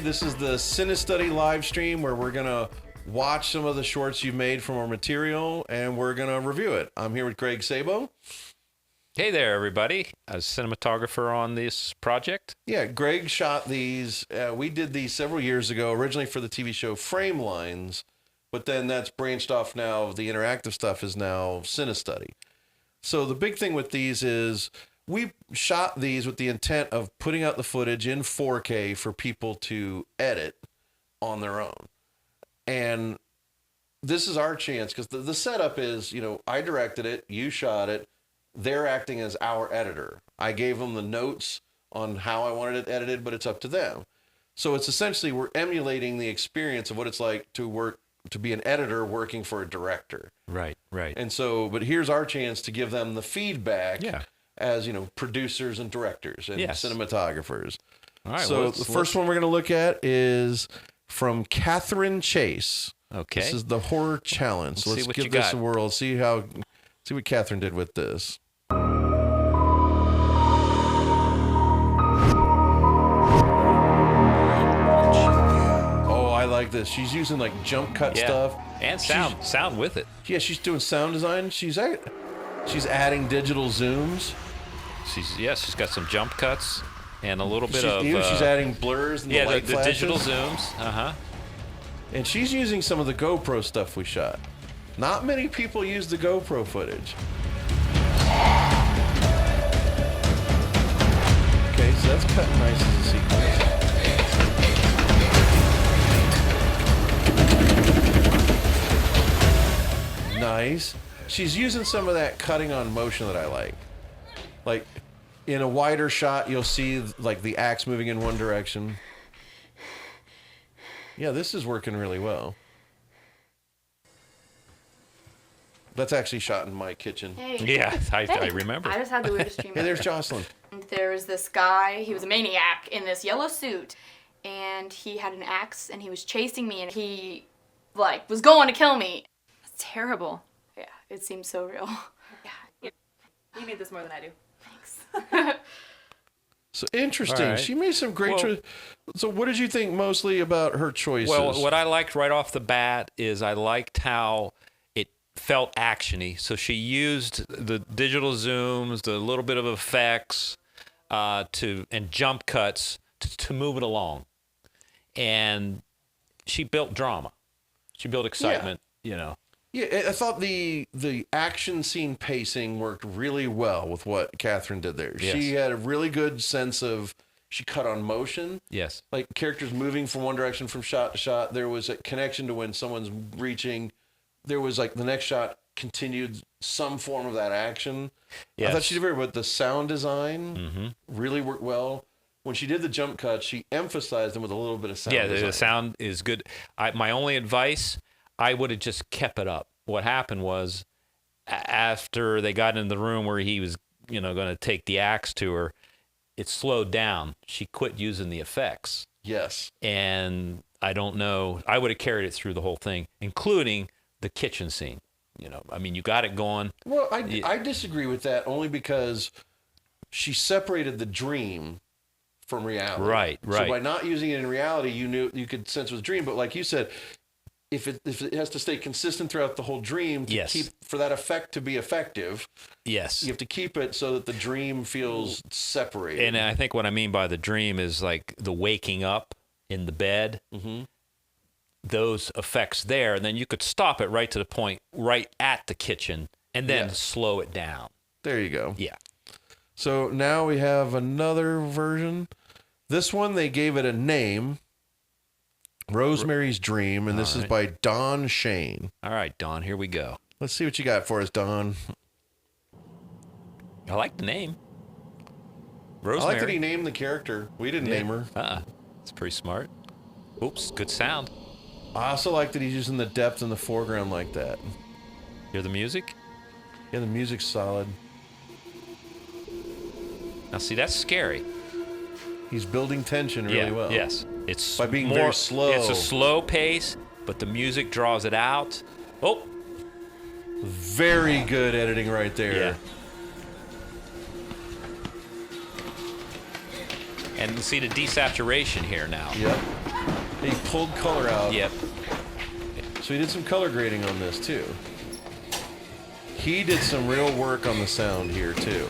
This is the Cinestudy live stream where we're going to watch some of the shorts you've made from our material and we're going to review it. I'm here with Greg Sabo. Hey there, everybody. A cinematographer on this project. Yeah, Greg shot these. We did these several years ago, originally for the TV show Frame Lines, but then that's branched off now. The interactive stuff is now Cinestudy. So the big thing with these is we shot these with the intent of putting out the footage in 4K for people to edit on their own. And this is our chance because the setup is, you know, I directed it, you shot it, they're acting as our editor. I gave them the notes on how I wanted it edited, but it's up to them. So it's essentially we're emulating the experience of what it's like to be an editor working for a director. Right. And so, but here's our chance to give them the feedback. Yeah. As, you know, producers and directors and cinematographers. All right. So the first one we're going to look at is from Catherine Chase. Okay. This is the horror challenge. So let's give this a whirl. See what Catherine did with this. Oh, I like this. She's using like jump cut stuff and sound with it. Yeah, she's doing sound design. She's adding digital zooms. She's got some jump cuts and a little bit of... she's adding blurs and the light the digital zooms. And she's using some of the GoPro stuff we shot. Not many people use the GoPro footage. Okay, so that's cut nice as a sequence. Nice. She's using some of that cutting on motion that I like. Like, in a wider shot, you'll see, like, the axe moving in one direction. Yeah, this is working really well. That's actually shot in my kitchen. Hey. Yeah, I remember. I just had the weirdest dream. Hey, there's Jocelyn. There was this guy, he was a maniac in this yellow suit, and he had an axe, and he was chasing me, and he, like, was going to kill me. It's terrible. Yeah, it seems so real. Yeah. You need this more than I do. Thanks. So interesting. Right. She made some great choices. So what did you think mostly about her choices? Well, what I liked right off the bat is I liked how it felt actiony. So she used the digital zooms, the little bit of effects, and jump cuts to move it along. And she built drama. She built excitement, you know. Yeah, I thought the action scene pacing worked really well with what Catherine did there. Yes. She had a really good sense of, she cut on motion. Yes. Like characters moving from one direction from shot to shot. There was a connection to when someone's reaching. There was like the next shot continued some form of that action. Yes. I thought she did very well. The sound design really worked well. When she did the jump cuts, she emphasized them with a little bit of sound design. The sound is good. My only advice, I would have just kept it up. What happened was, after they got in the room where he was, going to take the axe to her, it slowed down. She quit using the effects. Yes. And I don't know. I would have carried it through the whole thing, including the kitchen scene. I mean, you got it going. Well, I disagree with that only because she separated the dream from reality. Right. So by not using it in reality, you could sense it was a dream. But like you said, if it has to stay consistent throughout the whole dream to keep for that effect to be effective, you have to keep it so that the dream feels separated. And I think what I mean by the dream is like the waking up in the bed. Mm-hmm. Those effects there, and then you could stop it right to the point, right at the kitchen, and then slow it down. There you go. Yeah. So now we have another version. This one, they gave it a name, Rosemary's Dream, and this is by Don Shane. All right, Don, here we go. Let's see what you got for us, Don. I like the name. Rosemary. I like that he named the character. We didn't name her. It's pretty smart. Oops, good sound. I also like that he's using the depth in the foreground like that. Hear the music? Yeah, the music's solid. Now, see, that's scary. He's building tension really well. Yes. It's by being very slow. It's a slow pace, but the music draws it out. Oh. Very good editing right there. Yeah. And see the desaturation here now. Yep. He pulled color out. Yep. So he did some color grading on this too. He did some real work on the sound here too.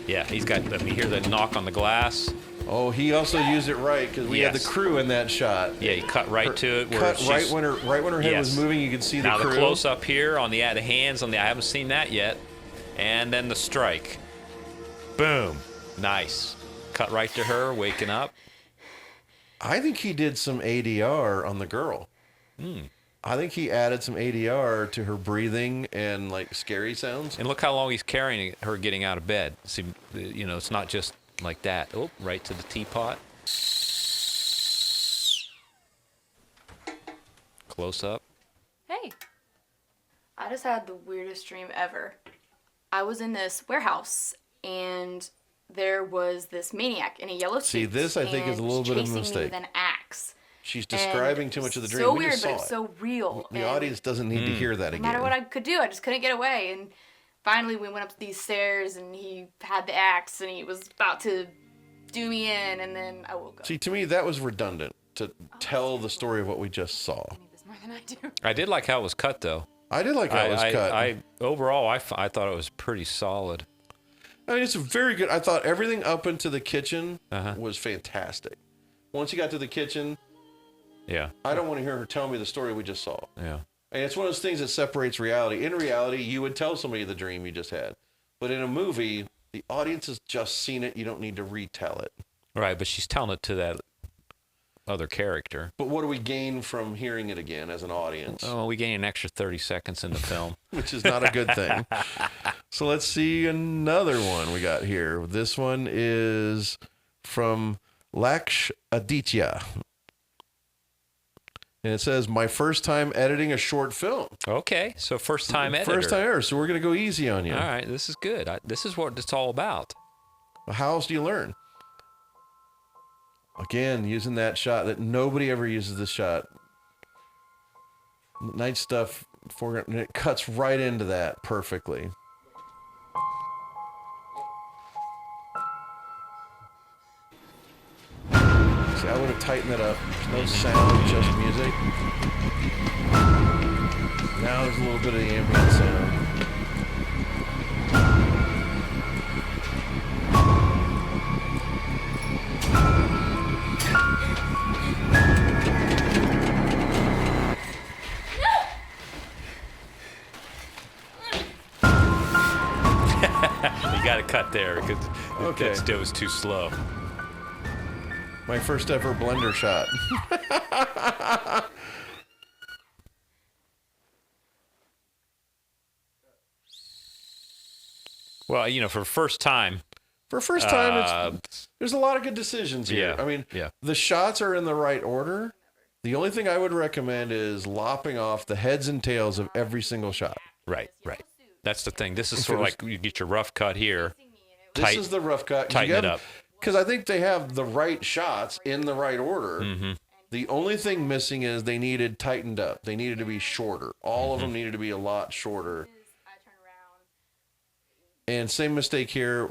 Yeah, he's got. I mean, hear the knock on the glass. Oh, he also used it right because we had the crew in that shot. Yeah, he cut right to it. Where Cut she's, right when her head was moving. You could see the now crew. the close up here on the hands on the. I haven't seen that yet. And then the strike. Boom. Nice. Cut right to her waking up. I think he did some ADR on the girl. I think he added some ADR to her breathing and like scary sounds. And look how long he's carrying her getting out of bed. See, you know, it's not just like that. Oh, right to the teapot. Close up. Hey, I just had the weirdest dream ever. I was in this warehouse and there was this maniac in a yellow suit. See, this I think is a little bit of a chasing me mistake. with an axe. She's describing too much of the dream. So We weird, just but saw it's it. so real. The audience doesn't need to hear that No again. matter what I could do, I just couldn't get away. And finally, we went up these stairs, and he had the axe, and he was about to do me in, and then I woke up. See, to me, that was redundant to tell the story of what we just saw. I need this more than I do. I did like how it was cut, though. I did like how it was cut. Overall, I thought it was pretty solid. I mean, it's very good. I thought everything up into the kitchen Uh-huh. was fantastic. Once you got to the kitchen, Yeah. I don't want to hear her tell me the story we just saw. Yeah. And it's one of those things that separates reality. In reality, you would tell somebody the dream you just had. But in a movie, the audience has just seen it. You don't need to retell it. Right, but she's telling it to that other character. But what do we gain from hearing it again as an audience? Oh, we gain an extra 30 seconds in the film. Which is not a good thing. So let's see another one we got here. This one is from Laksh Aditya. And it says, my first time editing a short film. Okay, so first time editor. First time ever, so we're going to go easy on you. All right, this is good. This is what it's all about. How else do you learn? Again, using that shot that nobody ever uses this shot. Night stuff, foreground, and it cuts right into that perfectly. See, I would have tightened it up. There's no sound, just music. Now there's a little bit of the ambient sound. You got to cut there because Okay. it was too slow. My first ever blender shot. Well, you know, for first time. For first time, there's a lot of good decisions here. Yeah, I mean, yeah. the shots are in the right order. The only thing I would recommend is lopping off the heads and tails of every single shot. Right. That's the thing. This is If sort it of was- like you get your rough cut here. This is the rough cut. Tighten it up. Because I think they have the right shots in the right order. Mm-hmm. The only thing missing is they needed tightened up. They needed to be shorter. All of them needed to be a lot shorter. And same mistake here.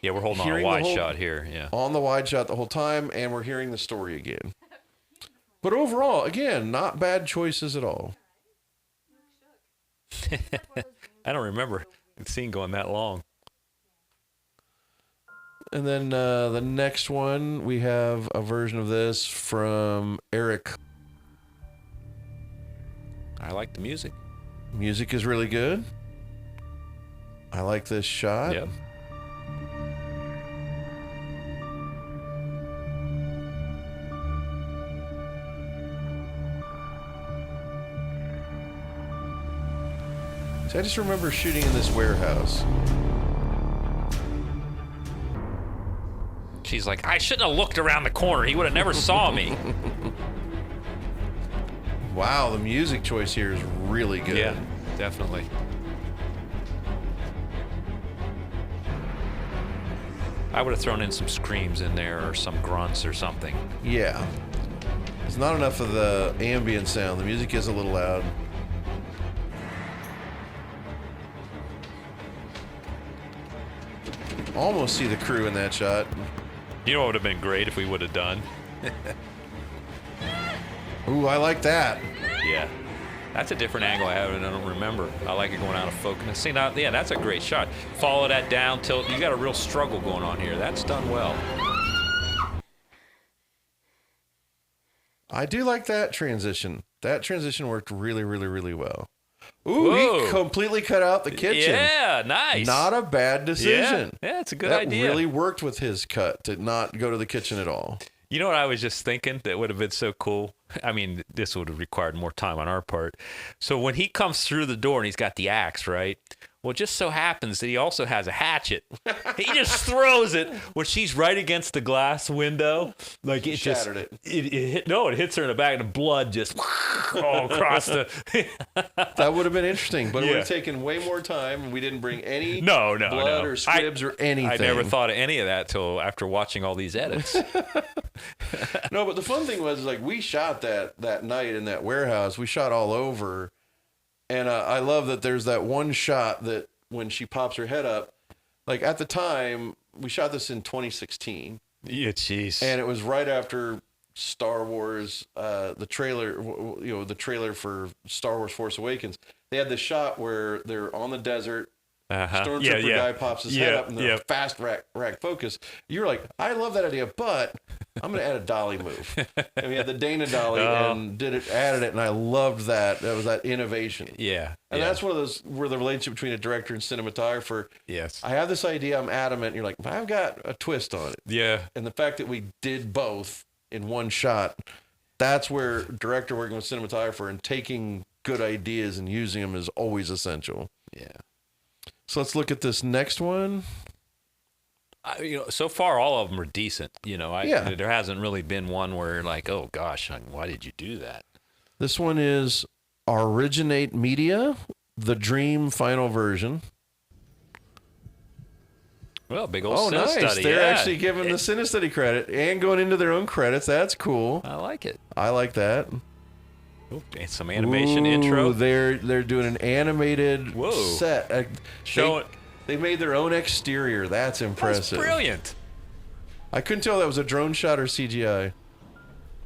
Yeah, we're holding on a Hearing the wide whole- shot here. Yeah. On the wide shot the whole time, and we're hearing the story again. But overall, again, not bad choices at all. I don't remember the scene going that long. And then the next one, we have a version of this from Eric. I like the music. Music is really good. I like this shot. Yep. So I just remember shooting in this warehouse. She's like, I shouldn't have looked around the corner. He would have never saw me. Wow, the music choice here is really good. Yeah, definitely. I would have thrown in some screams in there or some grunts or something. Yeah. There's not enough of the ambient sound. The music is a little loud. Almost see the crew in that shot. You know what would have been great if we would have done? Ooh, I like that. Yeah. That's a different angle I don't remember. I like it going out of focus. See, now, yeah, that's a great shot. Follow that down till you got a real struggle going on here. That's done well. I do like that transition. That transition worked really, really, really well. Ooh, Whoa. he completely cut out the kitchen. Yeah, nice. Not a bad decision. Yeah, it's a good that idea. That really worked with his cut to not go to the kitchen at all. You know what I was just thinking that would have been so cool? I mean, this would have required more time on our part. So when he comes through the door and he's got the axe, right? Well, it just so happens that he also has a hatchet. He just throws it when she's right against the glass window. Like it Shattered just, it. it hits her in the back and the blood just all across the... That would have been interesting, but it Yeah. would have taken way more time, and we didn't bring any blood or squibs or anything. I never thought of any of that till after watching all these edits. No, but the fun thing was, like, we shot that night in that warehouse. We shot all over, and I love that there's that one shot that when she pops her head up, like at the time, we shot this in 2016. Yeah, jeez. And it was right after Star Wars, the trailer, the trailer for Star Wars Force Awakens. They had this shot where they're on the desert. Stormtrooper guy pops his head up and the fast rack focus. You're like, I love that idea, but I'm going to add a dolly move. And we had the Dana dolly and added it, and I loved that. That was that innovation. Yeah. And that's one of those where the relationship between a director and cinematographer. Yes. I have this idea, I'm adamant, and you're like, I've got a twist on it. Yeah. And the fact that we did both in one shot, that's where director working with cinematographer and taking good ideas and using them is always essential. Yeah. So let's look at this next one. So far all of them are decent. Yeah. There hasn't really been one where like, oh gosh, why did you do that? This one is Originate Media, the Dream final version. Well, big old Oh, nice. Cinestudy. They're Yeah. actually giving the Cinestudy credit and going into their own credits. That's cool. I like it. I like that. Ooh, and some animation intro. They're doing an animated set. Show it. They made their own exterior. That's impressive. That's brilliant. I couldn't tell that was a drone shot or CGI.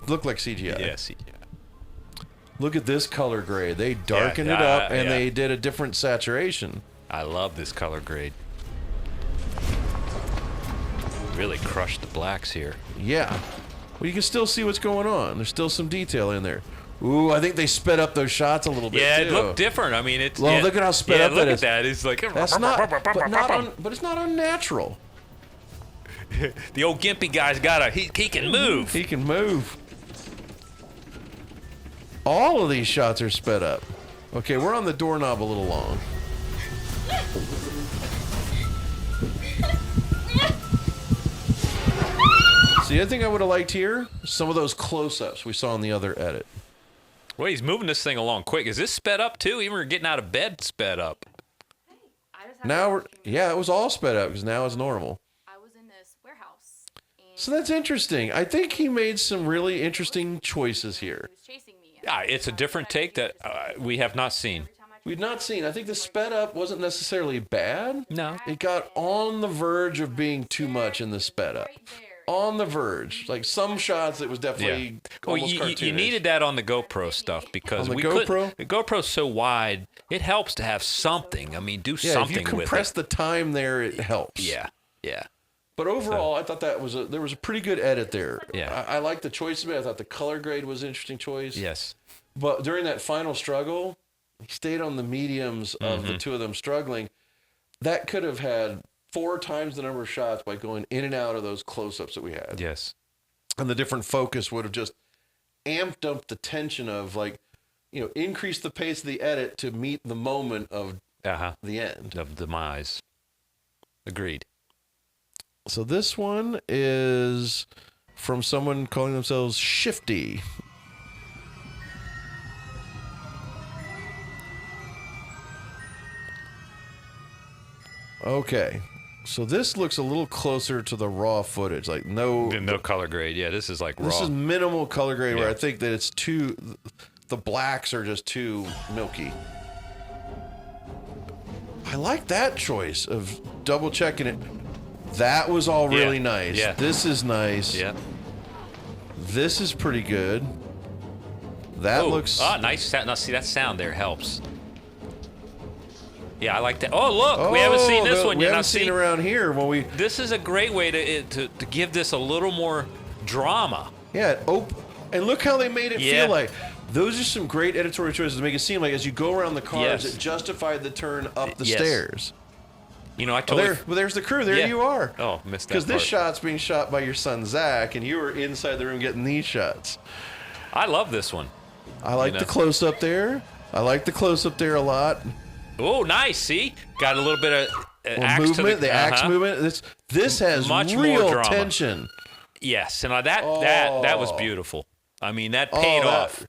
Looked like CGI. Yeah, CGI. Look at this color grade. They darkened it up and they did a different saturation. I love this color grade. Really crushed the blacks here. Yeah. Well, you can still see what's going on. There's still some detail in there. Ooh, I think they sped up those shots a little bit. Yeah, too. it looked different. I mean, it's. Well, yeah, look at how sped up look that at is. that. It's like. That's not, but it's not unnatural. The old gimpy guy's got he can move. He can move. All of these shots are sped up. Okay, we're on the doorknob a little long. So the other thing I would have liked here, some of those close-ups we saw in the other edit. Well, he's moving this thing along quick. Is this sped up too? Even we're getting out of bed sped up. Now it was all sped up because now it's normal. I was in this warehouse. And So that's interesting. I think he made some really interesting choices here. he was chasing me. Yeah, it's a different take that we have not seen. We've not seen. I think the sped up wasn't necessarily bad. No. It got on the verge of being too much in the sped up. On the verge. Like some shots, it was definitely Well, almost you cartoonish. needed that on the GoPro stuff because On the we GoPro? the GoPro's so wide, it helps to have something. I mean, do Yeah, something if you with compress it. the time there, it helps. Yeah. But overall, I thought there was a pretty good edit there. Yeah. I liked the choice of it. I thought the color grade was an interesting choice. Yes. But during that final struggle, he stayed on the mediums of the two of them struggling. That could have had 4 times the number of shots by going in and out of those close-ups that we had. Yes. And the different focus would have just amped up the tension of increase the pace of the edit to meet the moment of the end. Of demise. Agreed. So this one is from someone calling themselves Shifty. Okay. So this looks a little closer to the raw footage. Like no color grade. Yeah, this is like raw. This is minimal color grade where Yeah. I think that it's the blacks are just too milky. I like that choice of double checking it. That was all really nice. Yeah. This is nice. Yeah. This is pretty good. That looks... nice sound. Now, see, that sound there helps. Yeah, I like that. Oh, look, we haven't seen this one yet. We haven't seen around here when we... This is a great way to give this a little more drama. Yeah, and look how they made it feel like. Those are some great editorial choices to make it seem like as you go around the cars, it justified the turn up the stairs. You know, I totally... there's the crew. There you are. Oh, missed that Because this part. shot's being shot by your son, Zach, and you were inside the room getting these shots. I love this one. I like the close-up there. I like the close-up there a lot. Oh, nice. See? Got a little bit of axe movement, the axe movement. This has much real more drama. tension. Yes, and that was beautiful. I mean, that paid off.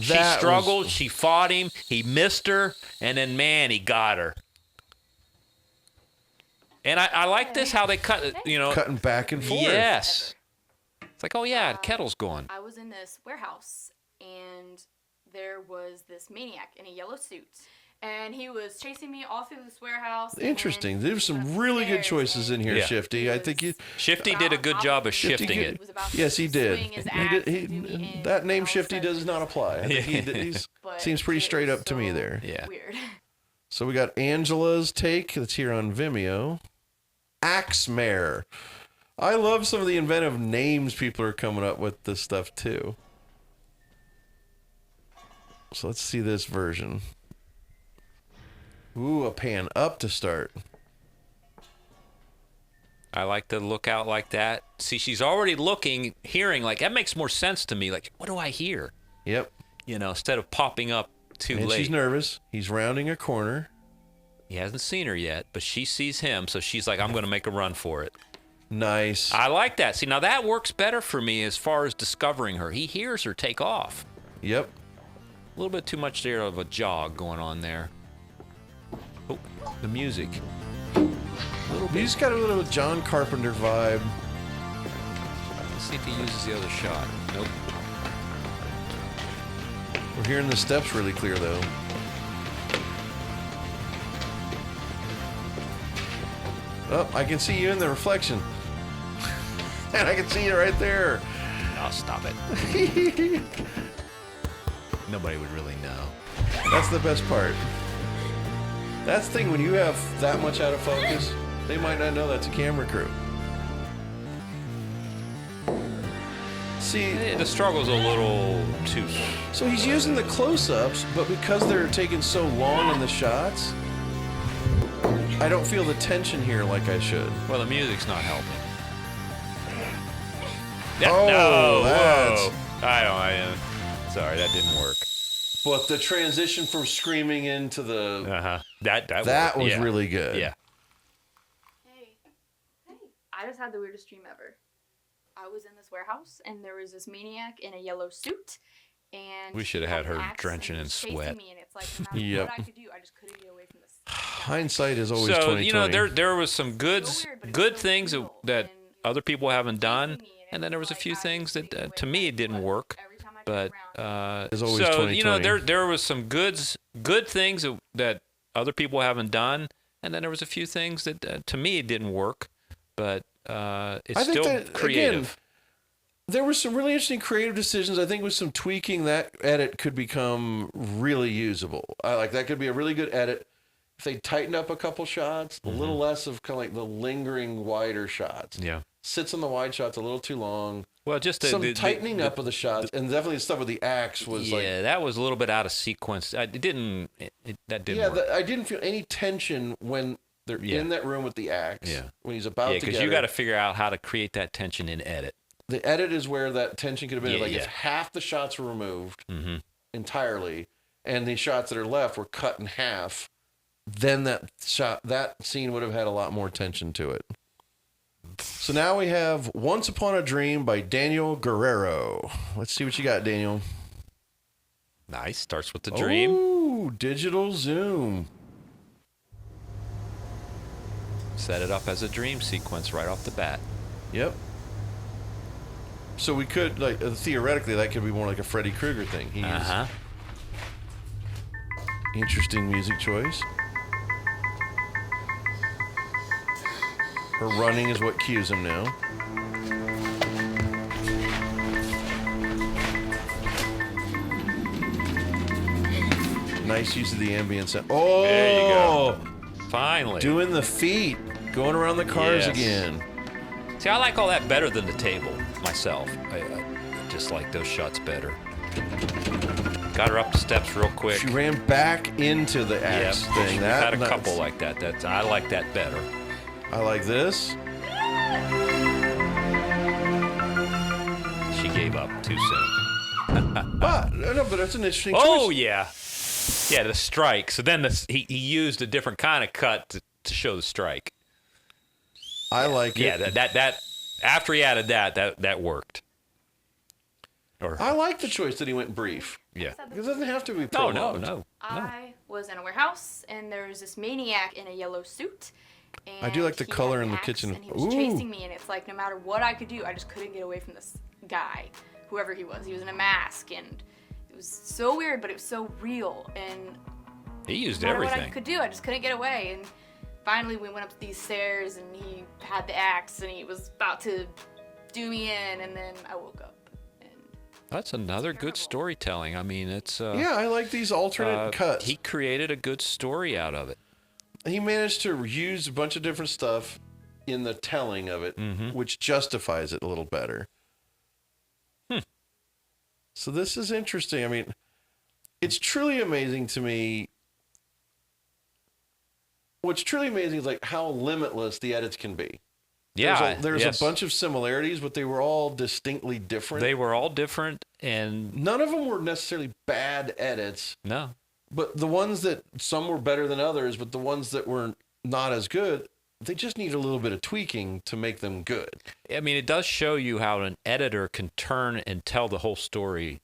She struggled. She fought him. He missed her. And then, man, he got her. And I like this, how they cut, Cutting back and forth. Yes. It's like, oh, yeah, the kettle's going. I was in this warehouse, and there was this maniac in a yellow suit. And he was chasing me all through this warehouse. Interesting. There's some really good choices in here, Shifty. I think Shifty did a good job of shifting it. Yes, he did. That name Shifty does not apply. I think he seems pretty straight up to me there. Yeah. Weird. So we got Angela's take that's here on Vimeo. Axe Mare. I love some of the inventive names people are coming up with this stuff too. So let's see this version. Ooh, a pan up to start. I like to look out like that. See, she's already looking, hearing, like, that makes more sense to me. Like, what do I hear? Yep. Instead of popping up too late. She's nervous. He's rounding a corner. He hasn't seen her yet, but she sees him, so she's like, I'm going to make a run for it. Nice. I like that. See, now that works better for me as far as discovering her. He hears her take off. Yep. A little bit too much there of a jog going on there. Oh, the music. He's got a little John Carpenter vibe. Let's see if he uses the other shot. Nope. We're hearing the steps really clear, though. Oh, I can see you in the reflection. And I can see you right there. Oh, stop it. Nobody would really know. That's the best part. That's the thing, when you have that much out of focus, they might not know that's a camera crew. See, the struggle's a little too... So he's using the close-ups, but because they're taking so long in the shots, I don't feel the tension here like I should. Well, the music's not helping. Sorry, that didn't work. But the transition from screaming into the... That was really good. Yeah. Hey. I just had the weirdest dream ever. I was in this warehouse, and there was this maniac in a yellow suit, and we should have had her drenching in sweat. Me, and it's like, no matter what I could do, I just couldn't get away from this. Hindsight is always 20/20. There was some good things that other people haven't done, and then there was a few things that to me it didn't work. But it's always 20/20. There was some good things that other people haven't done, and then there was a few things that to me it didn't work. But it's still creative. Again, there were some really interesting creative decisions. I think with some tweaking, that edit could become really usable. Like that could be a really good edit if they tightened up a couple shots, a little less of kind of like the lingering wider shots. Yeah, sits on the wide shots a little too long. Well, just some tightening up of the shots, and definitely the stuff with the axe was that was a little bit out of sequence. That didn't work. I didn't feel any tension when they're in that room with the axe. Yeah, when he's about to get because you got to figure out how to create that tension in edit. The edit is where that tension could have been. If half the shots were removed entirely, and the shots that are left were cut in half, then that scene would have had a lot more tension to it. So now we have Once Upon a Dream by Daniel Guerrero. Let's see what you got, Daniel. Nice. Starts with the dream. Ooh, digital zoom. Set it up as a dream sequence right off the bat. Yep. So we could, theoretically, that could be more like a Freddy Krueger thing. Interesting music choice. Her running is what cues him now. Nice use of the ambient sound. Oh, There you go. Finally. Doing the feet, going around the cars Yes. again. See, I like all that better than the table myself. I just like those shots better. Got her up the steps real quick. She ran back into the Yep. axe thing. We've That had a nuts. couple like that. I like that better. I like this. She gave up too soon. But that's an interesting Oh choice. yeah, yeah, the strike. So then he used a different kind of cut to show the strike. I like it. Yeah, that after he added that worked. Or I like the choice that he went brief. yeah. It doesn't have to be No, prolonged. no. I was in a warehouse, and there was this maniac in a yellow suit. And I do like the he color had in an the axe, kitchen. And he was Ooh. chasing me, and it's like no matter what I could do, I just couldn't get away from this guy, whoever he was. He was in a mask, and it was so weird, but it was so real. And He used no matter what I everything. could do, I just couldn't get away. And finally, we went up these stairs, and he had the axe, and he was about to do me in, and then I woke up. And That's another good terrible. storytelling. I mean, it's Yeah, I like these alternate cuts. He created a good story out of it. He managed to use a bunch of different stuff in the telling of it, which justifies it a little better. So this is interesting. I mean, it's truly amazing to me. What's truly amazing is like how limitless the edits can be. Yeah, There's yes. a bunch of similarities, but they were all distinctly different. They were all different, and None of them were necessarily bad edits, no, but the ones that some were better than others, but the ones that were not as good, they just need a little bit of tweaking to make them good. I mean, it does show you how an editor can turn and tell the whole story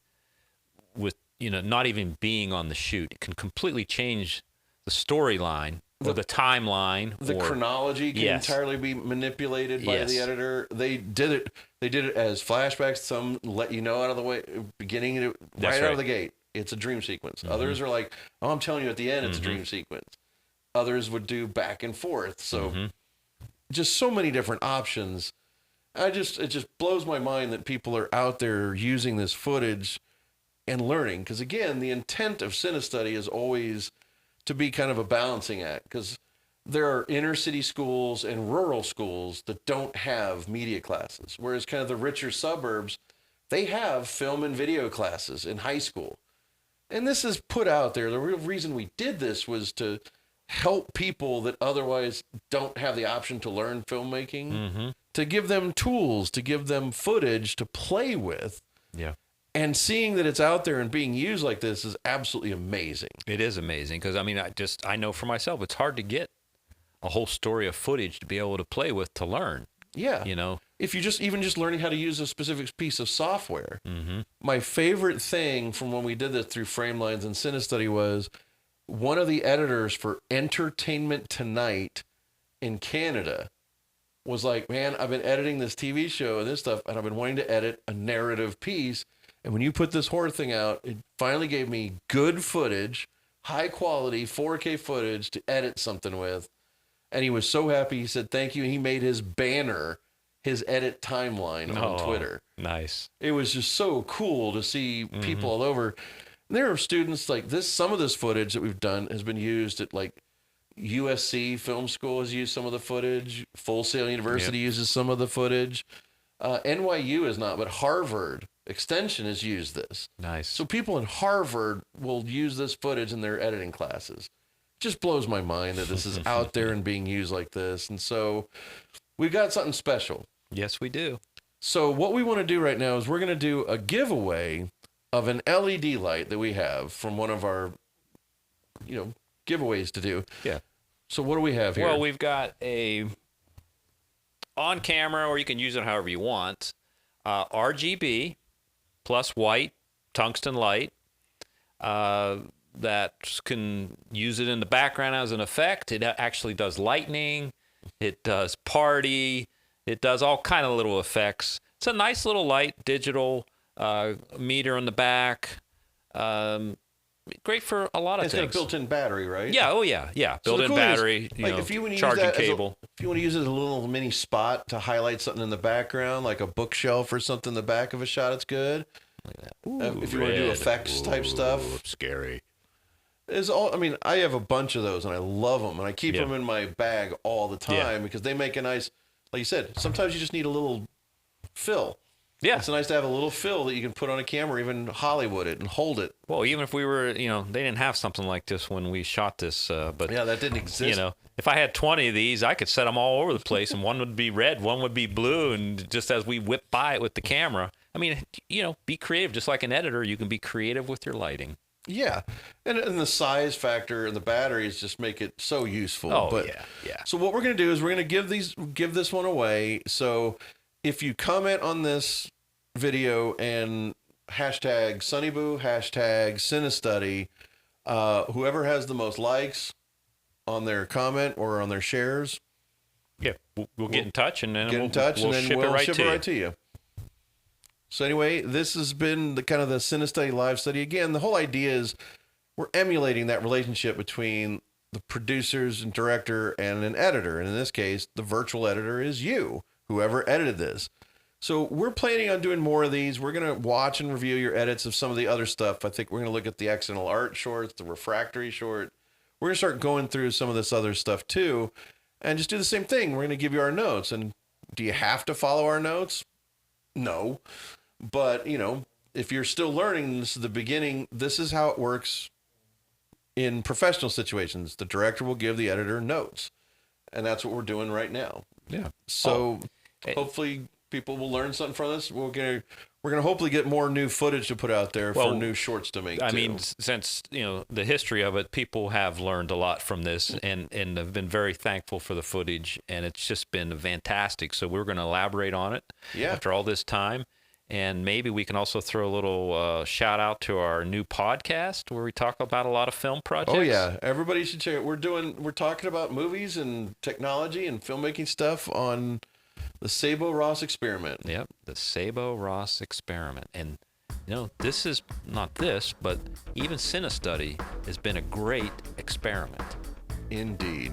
with, not even being on the shoot. It can completely change the storyline or the timeline. The or, chronology can Yes. entirely be manipulated by the Yes. editor. They did it as flashbacks. Some let you know out of the way, beginning right out right. of the gate. It's a dream sequence. Others are like, oh, I'm telling you at the end, it's a dream sequence. Others would do back and forth. So just so many different options. It just blows my mind that people are out there using this footage and learning. Because again, the intent of Cinestudy is always to be kind of a balancing act. Because there are inner city schools and rural schools that don't have media classes. Whereas kind of the richer suburbs, they have film and video classes in high school. And this is put out there. The real reason we did this was to help people that otherwise don't have the option to learn filmmaking, to give them tools, to give them footage to play with. Yeah. And seeing that it's out there and being used like this is absolutely amazing. It is amazing because, I mean, I know for myself, it's hard to get a whole story of footage to be able to play with to learn, Yeah. If you're even just learning how to use a specific piece of software. My favorite thing from when we did this through Framelines and Cinestudy was one of the editors for Entertainment Tonight in Canada was like, man, I've been editing this TV show and this stuff, and I've been wanting to edit a narrative piece. And when you put this horror thing out, it finally gave me good footage, high quality 4K footage to edit something with. And he was so happy. He said, thank you. And he made his banner, his edit timeline on Twitter. Nice. It was just so cool to see people all over. And there are students like this. Some of this footage that we've done has been used at like USC Film School has used some of the footage. Full Sail University uses some of the footage. NYU is not, but Harvard Extension has used this. Nice. So people in Harvard will use this footage in their editing classes. Just blows my mind that this is out there and being used like this. And so we've got something special. Yes, we do. So what we want to do right now is we're going to do a giveaway of an LED light that we have from one of our, giveaways to do. Yeah. So what do we have here? Well, we've got a on camera, or you can use it however you want, RGB plus white tungsten light that can use it in the background as an effect. It actually does lightning. It does party. It does all kind of little effects. It's a nice little light, digital meter on the back. Great for a lot of it's things. got a built-in battery, right? Yeah. Oh yeah. Yeah. So the Built-in cool thing is, battery. like if you want to use charging that cable. if you want to use it as a little mini spot to highlight something in the background, like a bookshelf or something in the back of a shot, it's good. Ooh, If you want to do red. effects type stuff, Scary. is all. I mean, I have a bunch of those, and I love them, and I keep them in my bag all the time because they make a nice. Like you said, sometimes you just need a little fill. Yeah. It's nice to have a little fill that you can put on a camera, even Hollywood it and hold it. Well, even if we were, they didn't have something like this when we shot this, but Yeah, that didn't exist. If I had 20 of these, I could set them all over the place, and one would be red, one would be blue, and just as we whip by it with the camera, I mean, be creative. Just like an editor, you can be creative with your lighting. Yeah, and the size factor and the batteries just make it so useful. Oh, yeah. So what we're going to do is we're going to give this one away. So if you comment on this video and hashtag Sunnyboo, hashtag Cinestudy, whoever has the most likes on their comment or on their shares, we'll get in touch, and then we'll ship it right to you. So anyway, this has been the kind of the Cinestudy live study. Again, the whole idea is we're emulating that relationship between the producers and director and an editor. And in this case, the virtual editor is you, whoever edited this. So we're planning on doing more of these. We're going to watch and review your edits of some of the other stuff. I think we're going to look at the accidental art shorts, the refractory short. We're going to start going through some of this other stuff too, and just do the same thing. We're going to give you our notes. And do you have to follow our notes? No. But, if you're still learning, this is the beginning. This is how it works in professional situations. The director will give the editor notes. And that's what we're doing right now. Yeah. So hopefully people will learn something from this. We're gonna hopefully get more new footage to put out there for new shorts to make. I mean, since the history of it, people have learned a lot from this, and have been very thankful for the footage, and it's just been fantastic. So we're going to elaborate on it after all this time. And maybe we can also throw a little shout out to our new podcast where we talk about a lot of film projects. Oh yeah, everybody should check it. We're talking about movies and technology and filmmaking stuff on the Sabo Ross Experiment. Yep, the Sabo Ross Experiment. And this is not this, but even Cinestudy has been a great experiment. Indeed.